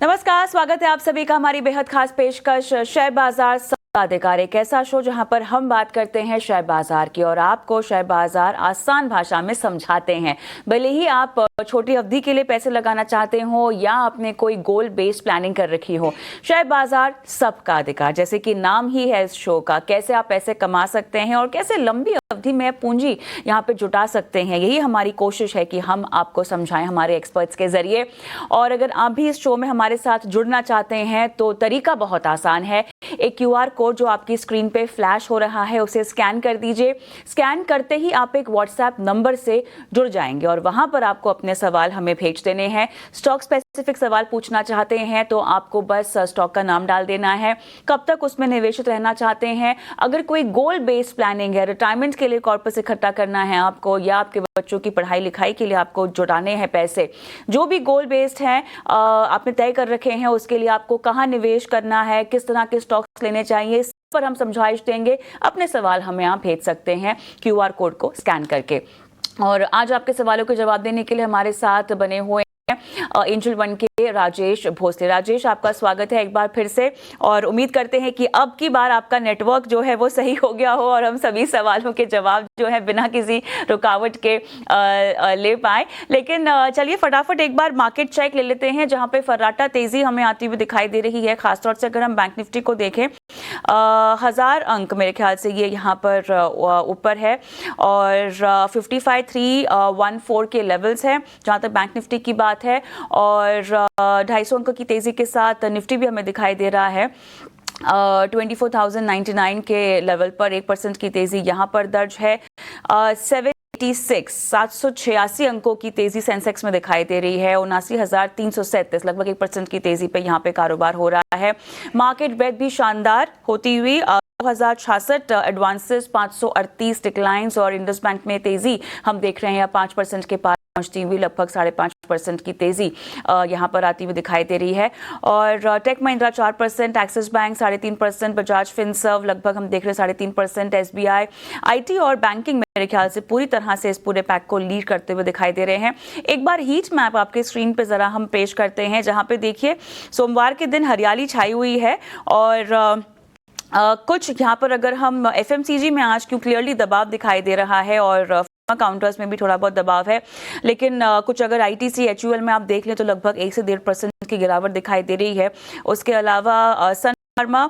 नमस्कार, स्वागत है आप सभी का हमारी बेहद खास पेशकश शेयर बाजार अधिकार, एक ऐसा शो जहां पर हम बात करते हैं शेयर बाजार की और आपको शेयर बाजार आसान भाषा में समझाते हैं। भले ही आप छोटी अवधि के लिए पैसे लगाना चाहते हो या आपने कोई गोल बेस्ड प्लानिंग कर रखी हो, शेयर बाजार सबका अधिकार, जैसे कि नाम ही है इस शो का, कैसे आप पैसे कमा सकते हैं और कैसे लंबी अवधि में पूंजी यहाँ पे जुटा सकते हैं, यही हमारी कोशिश है कि हम आपको समझाएं हमारे एक्सपर्ट्स के जरिए। और अगर आप भी इस शो में हमारे साथ जुड़ना चाहते हैं तो तरीका बहुत आसान है। एक क्यूआर कोड जो आपकी स्क्रीन पे फ्लैश हो रहा है उसे स्कैन कर दीजिए। स्कैन करते ही आप एक व्हाट्सएप नंबर से जुड़ जाएंगे और वहां पर आपको अपने सवाल हमें भेज देने हैं। स्टॉक स्पेसिफिक सवाल पूछना चाहते हैं तो आपको बस स्टॉक का नाम डाल देना है, कब तक उसमें निवेशित रहना चाहते हैं, अगर कोई गोल बेस्ड प्लानिंग है, रिटायरमेंट के लिए कॉर्पस इकट्ठा करना है आपको या आपके बच्चों की पढ़ाई लिखाई के लिए आपको जुटाने हैं पैसे, जो भी गोल बेस्ड है आपने तय कर रखे हैं, उसके लिए आपको कहाँ निवेश करना है, किस तरह के स्टॉक्स लेने चाहिए, इस पर हम समझाइश देंगे। अपने सवाल हमें आप भेज सकते हैं क्यूआर कोड को स्कैन करके। और आज आपके सवालों के जवाब देने के लिए हमारे साथ बने हुए एंजल वन के राजेश भोसले। राजेश, आपका स्वागत है एक बार फिर से और उम्मीद करते हैं कि अब की बार आपका नेटवर्क जो है वो सही हो गया हो और हम सभी सवालों के जवाब जो है बिना किसी रुकावट के ले पाए। लेकिन चलिए फटाफट एक बार मार्केट चेक ले लेते हैं, जहां पे फर्राटा तेजी हमें आती हुई दिखाई दे रही है। खासतौर से अगर हम बैंक निफ्टी को देखें, 1000 अंक मेरे ख्याल से ये यहाँ पर ऊपर है और 55,314 के लेवल्स हैं जहाँ तक बैंक निफ्टी की बात है। और 250 अंक की तेजी के साथ निफ्टी भी हमें दिखाई दे रहा है 24,099 के लेवल पर 1% की तेजी यहाँ पर दर्ज है। 786 अंकों की तेजी सेंसेक्स में दिखाई दे रही है। 79,337 लगभग 1% की तेजी पे यहाँ पे कारोबार हो रहा है। मार्केट ब्रेथ भी शानदार होती हुई 2066 एडवांसेस, 538 डिक्लाइंस और इंडस बैंक में तेजी हम देख रहे हैं 5% के पास पहुंचती हुई, लगभग 5.5% की तेजी यहाँ पर आती हुई दिखाई दे रही है। और Tech Mahindra 4%, Axis Bank 3.5%, Bajaj Finserv लगभग हम देख रहे हैं 3.5%, एसबीआई, आईटी और बैंकिंग मेरे ख्याल से पूरी तरह से इस पूरे पैक को लीड करते हुए दिखाई दे रहे हैं। एक बार हीट मैप आपके स्क्रीन पे जरा हम पेश करते हैं, जहाँ पे देखिए सोमवार के दिन हरियाली छाई हुई है और कुछ यहाँ पर अगर हम एफएमसीजी में आज क्यों क्लियरली दबाव दिखाई दे रहा है और काउंटर्स में भी थोड़ा बहुत दबाव है, लेकिन कुछ अगर आईटीसी एचयूएल में आप देख लें तो लगभग 1 से 1.5% की गिरावट दिखाई दे रही है। उसके अलावा सन फार्मा,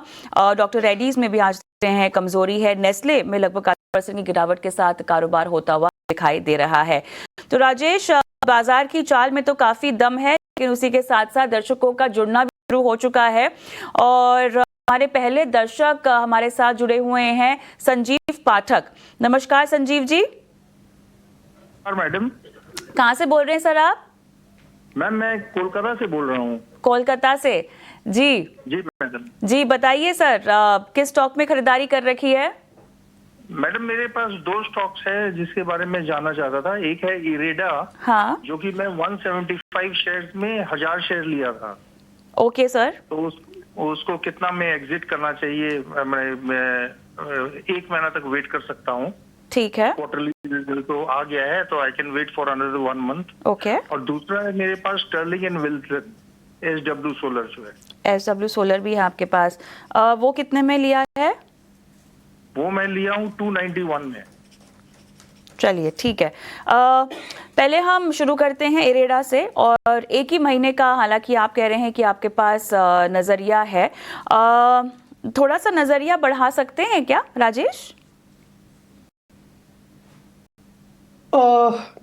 डॉक्टर रेड्डीज में भी आज देखते हैं कमजोरी है। नेस्ले में लगभग 8% की गिरावट के साथ कारोबार होता हुआ दिखाई दे रहा है। तो राजेश, बाजार की चाल में तो काफी दम है, लेकिन उसी के साथ साथ दर्शकों का जुड़ना भी शुरू हो चुका है और हमारे पहले दर्शक हमारे साथ जुड़े हुए हैं संजीव पाठक। नमस्कार संजीव जी। मैडम, कहाँ से बोल रहे हैं सर आप? मैम मैं कोलकाता से बोल रहा हूँ। कोलकाता से, जी जी मैडम। जी बताइए सर, किस स्टॉक में खरीदारी कर रखी है? मैडम मेरे पास 2 स्टॉक्स है जिसके बारे में जानना चाहता था। एक है इरेडा, हाँ, जो कि मैं 175 शेयर्स में 1000 शेयर लिया था। Okay sir. तो उसको कितना में एग्जिट करना चाहिए? मैं 1 महीना तक वेट कर सकता हूँ। ठीक है, क्वार्टरली रिजल्ट तो आ गया है तो I can wait for another 1 month. Okay. और दूसरा है मेरे पास Sterling and Wilson SW solar जो है। एसडब्ल्यू सोलर भी है आपके पास, वो कितने में लिया है? वो मैं लिया हूँ 291 में। चलिए ठीक है, पहले हम शुरू करते हैं इरेडा से और एक ही महीने का, हालांकि आप कह रहे हैं कि आपके पास नजरिया है, थोड़ा सा नजरिया बढ़ा सकते हैं क्या राजेश?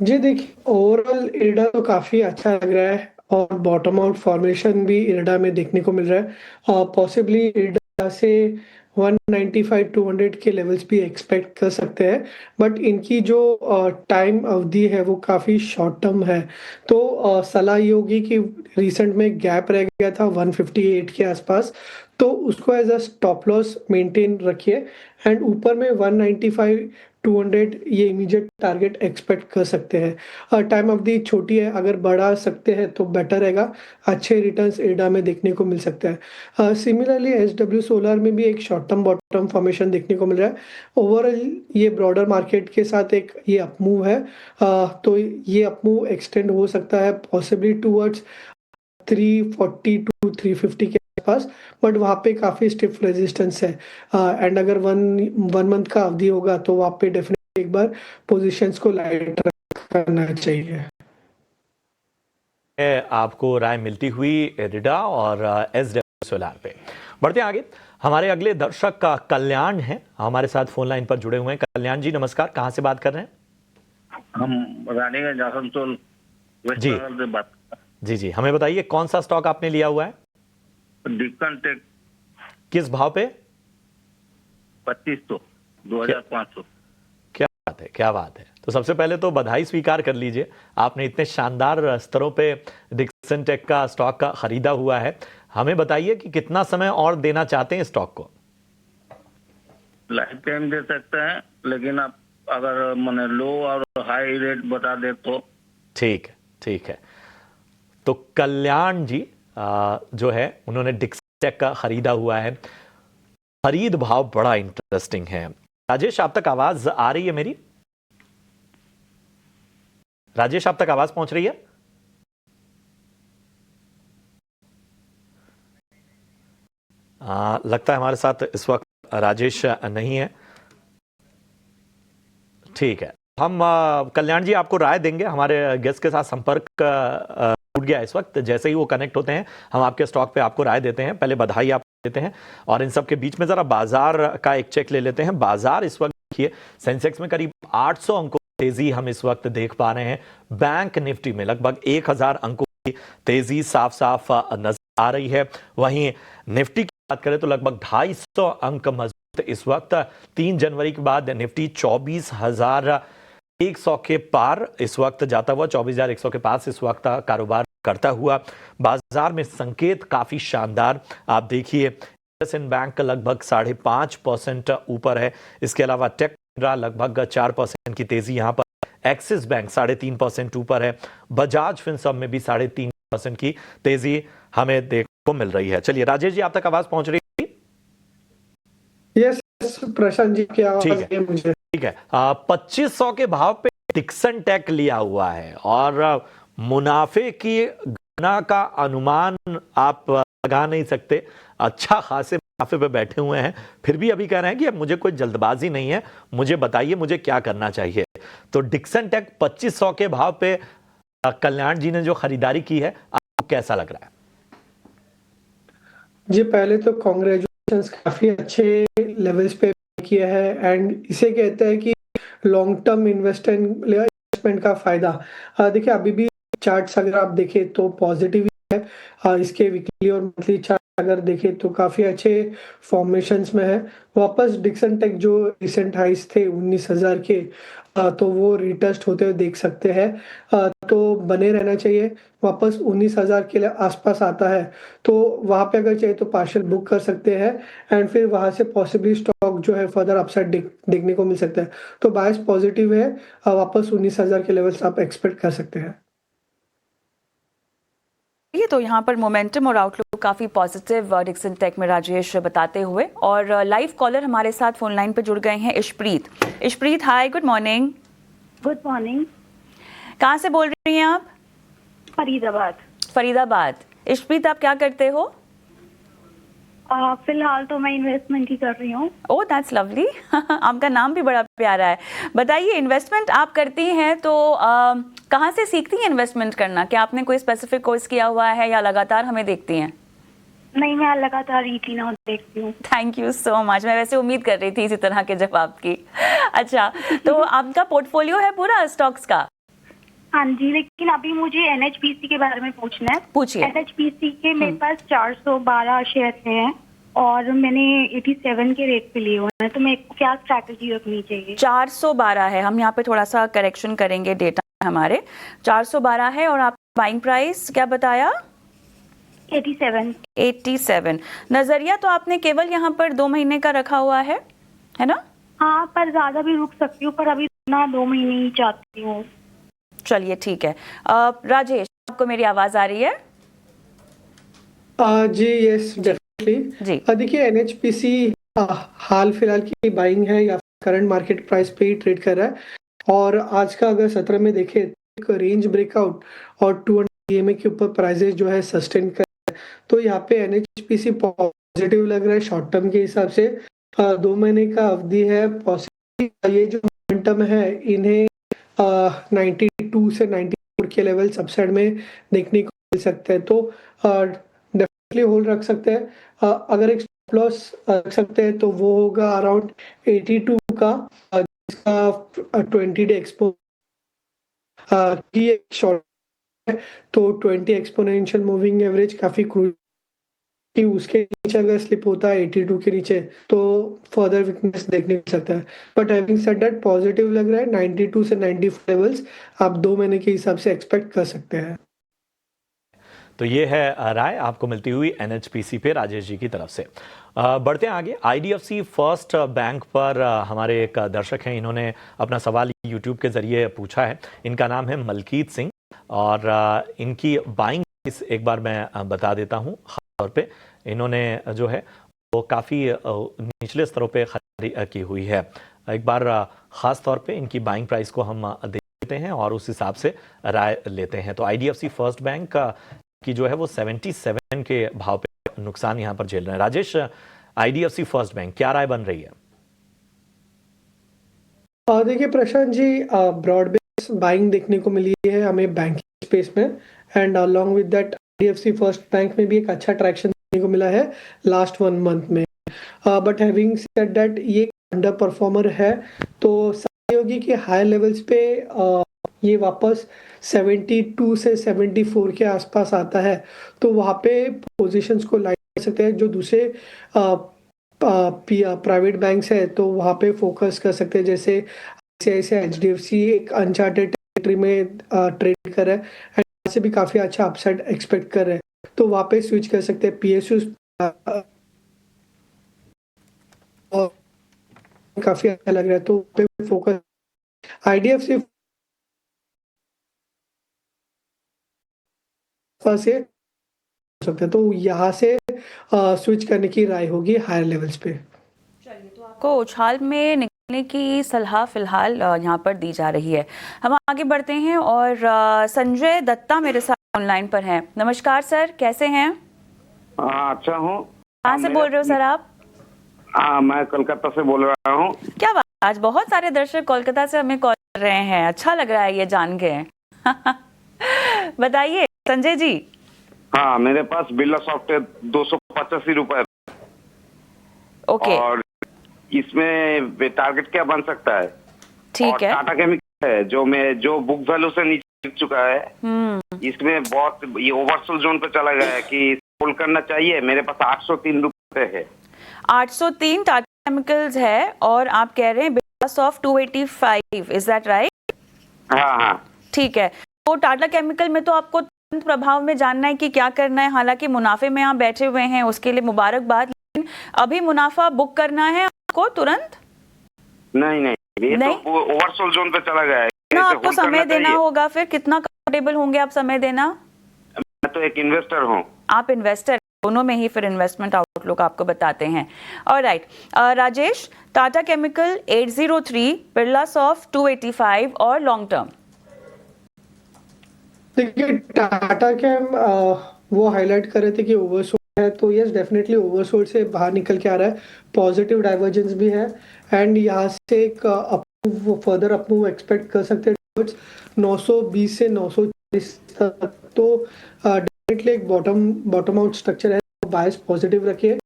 जी देखिए, ओवरऑल इरडा तो काफ़ी अच्छा लग रहा है और बॉटम आउट फॉर्मेशन भी इरडा में देखने को मिल रहा है। पॉसिबली इरडा से 195-200 के लेवल्स भी एक्सपेक्ट कर सकते हैं, बट इनकी जो टाइम अवधि है वो काफ़ी शॉर्ट टर्म है। तो सलाह ये होगी कि रिसेंट में गैप रह गया था 158 के आसपास, तो उसको as a stop loss maintain रखिए एंड ऊपर में 195-200 ये इमीडिएट टारगेट एक्सपेक्ट कर सकते हैं। टाइम अवधि छोटी है, अगर बढ़ा सकते हैं तो बेटर रहेगा, अच्छे रिटर्न्स इरडा में देखने को मिल सकता है। सिमिलरली एसडब्ल्यू सोलर में भी एक शॉर्ट टर्म बॉटम फॉर्मेशन देखने को मिल रहा है। ओवरऑल ये ब्रॉडर मार्केट के साथ एक ये अपमूव है, तो ये अपमूव एक्सटेंड हो सकता है पॉसिबली टूवर्ड्स 340 टू 350 के पास, बट वहाँ पे काफी स्टिफ रेजिस्टेंस है। एंड अगर वन मंथ का अवधि होगा तो वहाँ पे डेफिनेटली एक बार पोजीशंस को लाइट करना चाहिए। आपको राय मिलती हुई इरिडा और एसडब्ल्यू सोलार पे। बढ़ते हैं आगे। हमारे अगले दर्शक का कल्याण है, हमारे साथ फोन लाइन पर जुड़े हुए हैं। कल्याण जी नमस्कार, कहां से बात कर रहे हैं? हम रानीगंज आसनसोल वेस्ट जी। बंगाल से बात जी जी, हमें बताइए कौन सा स्टॉक आपने लिया हुआ है, डिक्सन टेक किस भाव पे? 2500 2500। क्या बात है, क्या बात है। तो सबसे पहले तो बधाई स्वीकार कर लीजिए, आपने इतने शानदार स्तरों पे डिक्सन टेक का स्टॉक का खरीदा हुआ है। हमें बताइए कि कितना समय और देना चाहते हैं स्टॉक को? लाइफ टाइम दे सकते हैं, लेकिन आप अगर मैंने लो और हाई रेट बता दे तो। ठीक है, ठीक है। तो कल्याण जी जो है उन्होंने डिक्सन टेक का खरीदा हुआ है। खरीद भाव बड़ा इंटरेस्टिंग है। राजेश, आप तक आवाज आ रही है मेरी? राजेश, आप तक आवाज पहुंच रही है? लगता है हमारे साथ इस वक्त राजेश नहीं है। ठीक है, हम कल्याण जी आपको राय देंगे। हमारे गेस्ट के साथ संपर्क टूट गया इस वक्त, जैसे ही वो कनेक्ट होते हैं हम आपके स्टॉक पे आपको राय देते हैं। पहले बधाई आप देते हैं और इन सब के बीच में जरा बाजार का एक चेक ले लेते हैं। बाजार इस वक्त देखिए, सेंसेक्स में करीब 800 अंकों की तेजी हम इस वक्त देख पा रहे हैं। बैंक निफ्टी में लगभग 1000 अंकों की तेजी साफ साफ नजर आ रही है। वहीं निफ्टी की बात करें तो लगभग 250 अंक मजबूत इस वक्त। 3 जनवरी के बाद निफ्टी 24,100 के पार इस वक्त जाता हुआ, 24,100 के पास इस वक्त कारोबार करता हुआ। बाजार में संकेत काफी शानदार आप देखिए, इंडसइंड बैंक लगभग 5.5% ऊपर है। इसके अलावा टेक महिंद्रा लगभग 4% की तेजी यहां पर, एक्सिस बैंक 3.5% ऊपर है। बजाज फिनसर्व में भी 3.5% की तेजी हमें देखने को मिल रही है। चलिए राजेश जी, आप तक आवाज पहुंच रही है? यस प्रशांत जी, की आवाज ठीक है, मुझे। ठीक है। 2500 के भाव पे डिक्सन टेक लिया हुआ है और मुनाफे की गणना का अनुमान आप लगा नहीं सकते। अच्छा खासे मुनाफे पे बैठे हुए हैं, फिर भी अभी कह रहे हैं कि अब मुझे कोई जल्दबाजी नहीं है, मुझे बताइए मुझे क्या करना चाहिए। तो डिक्सन टेक 2500 के भाव पे कल्याण जी ने जो खरीदारी की है, आपको कैसा लग रहा है? जी पहले तो कॉन्ग्रेचुलेशंस, काफी अच्छे लेवल्स पे किया है एंड इसे कहते हैं कि लॉन्ग टर्म इन्वेस्टमेंट का फायदा। देखिए अभी भी चार्ट्स अगर आप देखें तो पॉजिटिव है। इसके वीकली और मंथली चार्ट अगर देखें तो काफी अच्छे फॉर्मेशंस में है। वापस डिक्सन टेक जो रिसेंट हाइस थे 19,000 के, तो वो रिटेस्ट होते हुए देख सकते हैं। तो बने रहना चाहिए। वापस 19,000 के आसपास आता है तो वहां पे अगर चाहिए तो पार्शियल बुक कर सकते हैं एंड फिर वहां से पॉसिबली स्टॉक जो है फर्दर अपसाइड देखने को मिल सकता है। तो बायस पॉजिटिव है। वापस 19,000 के लेवल्स आप एक्सपेक्ट कर सकते हैं। ये तो यहाँ पर मोमेंटम और आउटलुक काफ़ी पॉजिटिव डिक्सन टेक में राजेश बताते हुए। और लाइव कॉलर हमारे साथ फोन लाइन पर जुड़ गए हैं, इशप्रीत। इशप्रीत, हाय, गुड मॉर्निंग। Good morning. कहाँ से बोल रही हैं आप? फरीदाबाद। फरीदाबाद। इशप्रीत, आप क्या करते हो? फिलहाल तो मैं इन्वेस्टमेंट ही कर रही हूँ। Oh that's lovely. आपका नाम भी बड़ा प्यारा है। बताइए, इन्वेस्टमेंट आप करती हैं तो कहाँ से सीखती हैं इन्वेस्टमेंट करना? क्या आपने कोई स्पेसिफिक कोर्स किया हुआ है या लगातार हमें देखती हैं? नहीं, मैं लगातार रीटिना देखती हूँ। Thank you so much. मैं वैसे उम्मीद कर रही थी इसी तरह के जवाब की। अच्छा, तो आपका पोर्टफोलियो है पूरा स्टॉक्स का? हाँ जी, लेकिन अभी मुझे एनएचपीसी के बारे में पूछना है। पूछिए। एनएचपीसी के मेरे पास 412 शेयर हैं और मैंने 87 के रेट पे लिए हुए हैं, तो मेरे को क्या स्ट्रैटेजी रखनी चाहिए? 412 है, हम यहाँ पे थोड़ा सा करेक्शन करेंगे, डेटा हमारे 412 है। और आप बाइंग प्राइस क्या बताया? 87। नजरिया तो आपने केवल यहाँ पर 2 महीने का रखा हुआ है ना? हाँ, पर ज्यादा भी रुक सकती हूँ, पर अभी ना 2 महीने ही चाहती हूँ। चलिए ठीक है। राजेश, आपको मेरी आवाज आ रही है? जी यस डेफिनेटली जी। देखिए एनएचपीसी हाल फिलहाल की बाइंग है या करंट मार्केट प्राइस पे ही ट्रेड कर रहा है और आज का अगर 17 में देखें एक रेंज ब्रेकआउट और 200 ईएमए के ऊपर प्राइसेस जो है सस्टेन कर, तो यहाँ पे एनएचपीसी पॉजिटिव लग रहा है शॉर्ट टर्म के हिसाब से। 2 महीने का अवधि है, पॉसिबल ये जो मोमेंटम है इन्हें 92 से 94 के लेवल सबसाइड में देखने को मिल सकते हैं, तो डेफिनेटली होल्ड रख सकते हैं। अगर एक स्टॉप लॉस रख सकते हैं तो वो होगा अराउंड 82 का, जिसका 20 डे एक्सपो की एक शॉर्ट है, तो 20 एक्सपोनेंशियल मूविंग एवरेज काफी क्रूशियल कि उसके नीचे अगर स्लिप होता है 82 के नीचे तो फर्दर वीकनेस देखने को मिल सकता है। But having said that positive लग रहा है, 92 से 94 लेवल्स आप 2 महीने के हिसाब से एक्सपेक्ट कर सकते हैं। तो ये है राय आपको मिलती हुई एनएचपीसी पे राजेश जी की तरफ से। बढ़ते हैं आगे। आईडीएफसी फर्स्ट बैंक पर हमारे एक दर्शक हैं, इन्होंने अपना सवाल यूट्यूब के जरिए पूछा है। इनका नाम है मलकीत सिंह और इनकी बाइंग प्राइस एक बार मैं बता देता हूँ। खासतौर पे इन्होंने जो है वो काफ़ी निचले स्तरों पे खरीदारी की हुई है। एक बार ख़ास तौर पे इनकी बाइंग प्राइस को हम देखते हैं और उस हिसाब से राय लेते हैं। तो आईडीएफसी फर्स्ट बैंक की जो है वो 77 के भाव पे नुकसान यहाँ पर झेल रहे हैं। राजेश, आईडीएफसी फर्स्ट बैंक क्या राय बन रही है? देखिए Prashant ji, broad base buying देखने को मिली है हमें बैंकिंग स्पेस में, and along with that IDFC first bank में भी एक अच्छा ट्रैक्शन देखने को मिला है लास्ट 1 मंथ में। बट हैविंग सेड दैट ये अंडर परफॉर्मर है, तो सहयोगी के हाई लेवल्स पे ये वापस 72 से 74 के आसपास आता है, तो वहाँ पे पोजीशंस को लाइट कर सकते हैं। जो दूसरे प्राइवेट बैंक्स है तो वहाँ पे फोकस कर सकते हैं, जैसे आईसीआईसीआई, एचडीएफसी एक अनचार्टेड टेरिटरी में ट्रेड कर रहा है एंड यहाँ से भी काफ़ी अच्छा अपसाइड एक्सपेक्ट कर रहे हैं, तो वहाँ पे स्विच कर सकते हैं। पीएसयू काफ़ी अच्छा लग रहा है, तो पे फोकस आईडीएफसी से हो सकता है, तो यहाँ से स्विच करने की राय होगी हायर लेवल्स पे। चलिए, तो आपको उछाल में निकलने की सलाह फिलहाल यहाँ पर दी जा रही है। हम आगे बढ़ते हैं और संजय दत्ता मेरे साथ ऑनलाइन पर हैं। नमस्कार सर, कैसे हैं? अच्छा हूँ। कहाँ से बोल रहे हो सर आप? मैं कोलकाता से बोल रहा हूँ। क्या बात, आज बहुत सारे दर्शक कोलकाता से हमें कॉल कर रहे हैं, अच्छा लग रहा है ये जान के। बताइए संजय जी। हाँ, मेरे पास बिरला सॉफ्ट है 285 रुपए। ओके, और इसमें टारगेट क्या बन सकता है? ठीक है। टाटा केमिकल है जो बुक वैल्यू से नीचे गिर चुका है। इसमें बहुत ये ओवरसोल्ड जोन पे चला गया है कि होल्ड करना चाहिए। मेरे पास 803 रुपए है। 803 टाटा केमिकल्स है और आप कह रहे हैं Birla soft 285, is that right? हाँ। ठीक है, तो टाटा केमिकल में तो आपको तुरंत प्रभाव में जानना है कि क्या करना है। हालांकि मुनाफे में आप बैठे हुए हैं, उसके लिए मुबारकबाद, लेकिन अभी मुनाफा बुक करना है आपको तुरंत? नहीं, ये नहीं? तो ओवरसोल्ड जोन पे चला गया है। ना आपको समय देना होगा, फिर कितना कंफर्टेबल होंगे आप समय देना? मैं तो एक इन्वेस्टर हूँ। आप इन्वेस्टर, दोनों में ही फिर इन्वेस्टमेंट आउटलुक आपको बताते हैं। Alright, Rajesh, Tata chemical 803, Birla soft 285 और लॉन्ग टर्म। देखिए टाटा कैम वो हाईलाइट कर रहे थे कि ओवरसोल्ड है, तो यस डेफिनेटली ओवरसोल्ड से बाहर निकल के आ रहा है, पॉजिटिव डाइवर्जेंस भी है एंड यहाँ से एक फर्दर अपमूव एक्सपेक्ट कर सकते हैं 920 से 940 तक, तो डेफिनेटली एक बॉटम आउट स्ट्रक्चर है, बायस पॉजिटिव रखिए।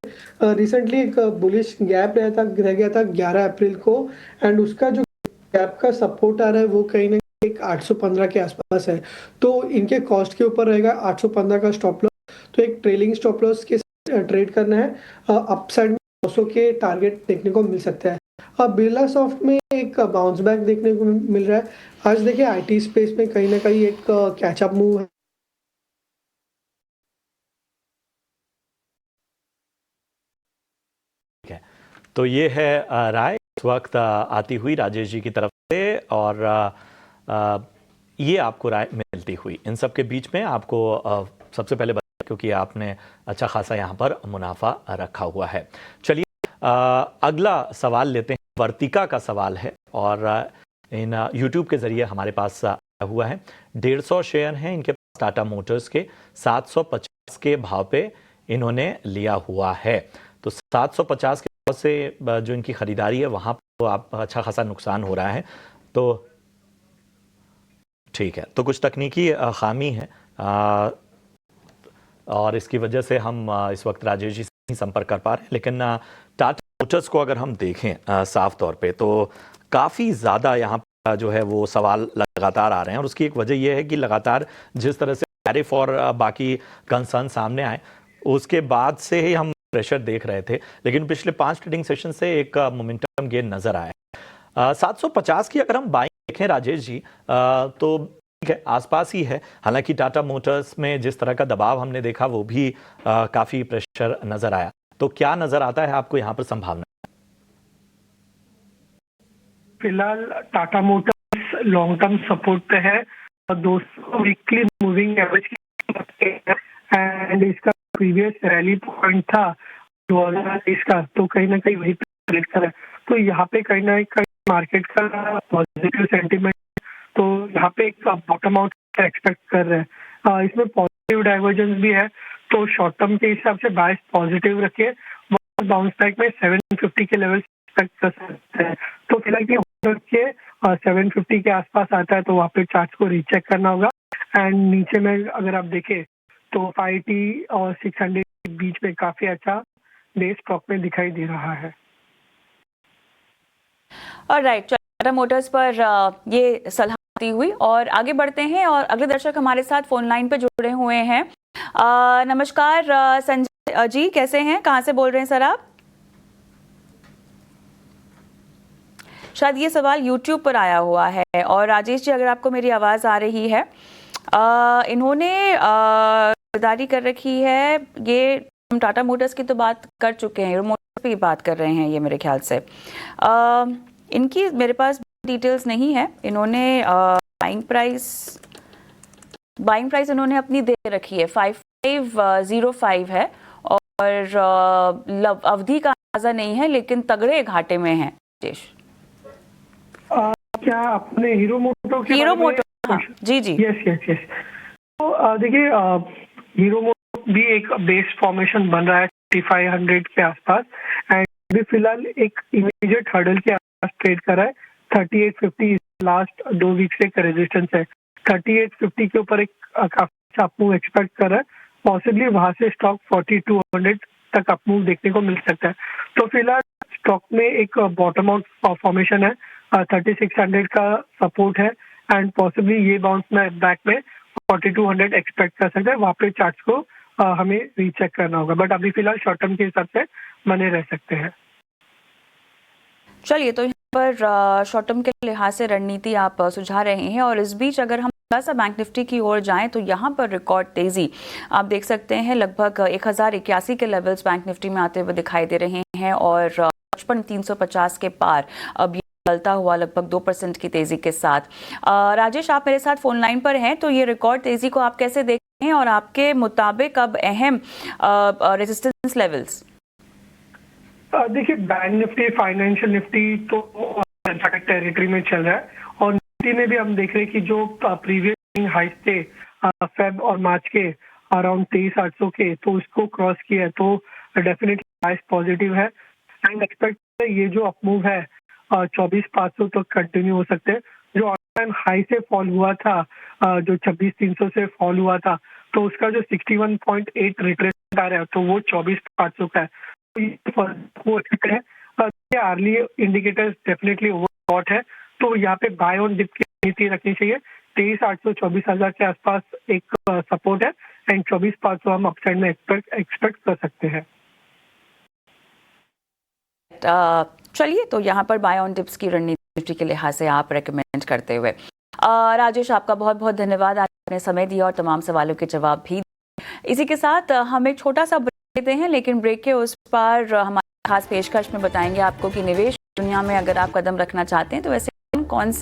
रिसेंटली एक बुलिश गैप रह गया था 11 अप्रैल को, एंड उसका जो गैप का सपोर्ट आ रहा है वो कहीं ना एक 815 के आसपास है, तो इनके कॉस्ट के ऊपर रहेगा 815 का स्टॉप लॉस, तो एक ट्रेलिंग स्टॉप लॉस के ट्रेड करना है। अपसाइड में 900 के टारगेट देखने को मिल सकता है। अब बिरला सॉफ्ट में एक बाउंस बैक देखने को मिल रहा है। आज देखिए आईटी स्पेस में कहीं ना कहीं एक कैचअप मूव है। तो ये है राय इस वक्त आती हुई राजेश जी की तरफ से, और ये आपको राय मिलती हुई। इन सब के बीच में आपको सबसे पहले बता, क्योंकि आपने अच्छा खासा यहाँ पर मुनाफा रखा हुआ है। चलिए अगला सवाल लेते हैं। वर्तिका का सवाल है और इन यूट्यूब के जरिए हमारे पास आया हुआ है। 150 शेयर हैं इनके टाटा मोटर्स के 750 के भाव पे इन्होंने लिया हुआ है। तो 750 के भाव से जो इनकी खरीदारी है वहां पर आप अच्छा खासा नुकसान हो रहा है। तो ठीक है, तो कुछ तकनीकी खामी है और इसकी वजह से हम इस वक्त राजेश जी से नहीं संपर्क कर पा रहे हैं। लेकिन टाटा मोटर्स को अगर हम देखें साफ तौर पे तो काफ़ी ज़्यादा यहाँ पर जो है वो सवाल लगातार आ रहे हैं और उसकी एक वजह यह है कि लगातार जिस तरह से टैरिफ और बाकी कंसर्न सामने आए उसके बाद से ही हम प्रेशर देख रहे थे, लेकिन पिछले 5 ट्रेडिंग सेशन से एक मोमेंटम गेन नजर आया। 750 की अगर हम बाइंग देखें राजेश जी तो ठीक है, आसपास ही है। हालांकि टाटा मोटर्स में जिस तरह का दबाव हमने देखा वो भी काफी प्रेशर नजर आया। तो क्या नजर आता है आपको यहाँ पर संभावना? फिलहाल Tata Motors long term support पे है और 200 वीकली मूविंग एवरेज एंड इसका प्रीवियस रैली पॉइंट था 2023 का, तो कहीं ना कहीं वही ट्रेड कर रहा है। तो यहाँ पे कहीं ना कहीं मार्केट का पॉजिटिव सेंटीमेंट, तो यहाँ पे एक बॉटम आउट एक्सपेक्ट कर रहे हैं। इसमें पॉजिटिव डाइवर्जेंस भी है, तो शॉर्ट टर्म के हिसाब से बायस पॉजिटिव रखिए। बाउंस बैक में 750 के लेवल एक्सपेक्ट कर सकते हैं। तो फिलहाल के 750 के आसपास आता है तो वहाँ पे चार्ट को रीचेक करना होगा। एंड नीचे में अगर आप देखें तो 580 और 600 के बीच में काफी अच्छा डे स्टॉक में दिखाई दे रहा है। ऑलराइट, टाटा मोटर्स पर ये सलाह दी हुई और आगे बढ़ते हैं और अगले दर्शक हमारे साथ फोन लाइन पे जुड़े हुए हैं। नमस्कार संजय जी, कैसे हैं? कहाँ से बोल रहे हैं सर आप? शायद ये सवाल YouTube पर आया हुआ है। और राजेश जी, अगर आपको मेरी आवाज़ आ रही है, इन्होंने खरीदारी कर रखी है। ये हम टाटा मोटर्स की तो बात कर चुके हैं, मोटर्स की बात कर रहे हैं ये मेरे ख्याल से। इनकी मेरे पास डिटेल्स नहीं है। इन्होंने बाइंग प्राइस इन्होंने अपनी दे रखी है 5505 है और अवधि का अंदाजा नहीं है, लेकिन तगड़े घाटे में है। क्या आपने हीरो मोटो के हीरो मोटो? हाँ, जी जी, यस। तो देखिए हीरो मोटो भी एक बेस फॉर्मेशन बन रहा है 3500 के आसपास एंड भी फिलहाल एक इमीडिएट हर्डल के आसपास ट्रेड कर रहा है। 3850 लास्ट 2 वीक से एक रेजिस्टेंस है। 3850 के ऊपर एक काफी अपमूव एक्सपेक्ट कर रहा है। पॉसिबली वहां से स्टॉक 4200 तक अपमूव देखने को मिल सकता है। तो फिलहाल स्टॉक में एक बॉटम आउट फॉर्मेशन है, 3600 का सपोर्ट है एंड पॉसिबली ये बाउंस में बैक में 4200 एक्सपेक्ट कर सकते हैं। वहाँ पे चार्ट्स को हमें रीचेक करना होगा, बट अभी फिलहाल शॉर्ट टर्म के हिसाब से बने रह सकते हैं। चलिए, तो यहाँ पर शॉर्ट टर्म के लिहाज से रणनीति आप सुझा रहे हैं। और इस बीच अगर हम थोड़ा सा बैंक निफ्टी की ओर जाएं तो यहाँ पर रिकॉर्ड तेजी आप देख सकते हैं। लगभग 1081 के लेवल्स बैंक निफ्टी में आते हुए दिखाई दे रहे हैं और 55,350 के पार अब चलता हुआ लगभग 2% की तेजी के साथ। राजेश, आप मेरे साथ फोन लाइन पर हैं, तो ये रिकॉर्ड तेजी को आप कैसे देखते हैं और आपके मुताबिक अब अहम रेजिस्टेंस लेवल्स? देखिए, बैंक निफ्टी, फाइनेंशियल निफ्टी तो टेरिटरी में चल रहा है और निफ्टी में भी हम देख रहे हैं कि जो प्रीवियस हाई थे फेब और मार्च के अराउंड 23,800 के, तो उसको क्रॉस किया है। तो डेफिनेटली प्राइस पॉजिटिव है एंड एक्सपेक्ट ये जो अपमूव है 24,500 तक कंटिन्यू हो सकते हैं। जो ऑल टाइम हाई से फॉल हुआ था, जो 26,300 से फॉल हुआ था, तो उसका जो 61.8 रिट्रेसमेंट आ रहा है, तो वो 24,500 का है। वो है अर्ली इंडिकेटर्स डेफिनेटली ओवरबॉट है, तो यहाँ पे बाय ऑन डिप की नीति रखनी चाहिए। 23,800 24,000 के आसपास एक सपोर्ट है एंड 24,500 हम अपसाइड में एक्सपेक्ट कर सकते हैं। चलिए, तो यहाँ पर बाय ऑन डिप्स की रणनीति के लिहाज से आप रेकमेंड करते हुए राजेश, आपका बहुत बहुत धन्यवाद। आपने समय दिया और तमाम सवालों के जवाब भी। इसी के साथ हम एक छोटा सा ब्रेक लेते हैं, लेकिन ब्रेक के उस पार हमारे खास पेशकश में बताएंगे आपको कि निवेश दुनिया में अगर आप कदम रखना चाहते हैं तो वैसे कौन से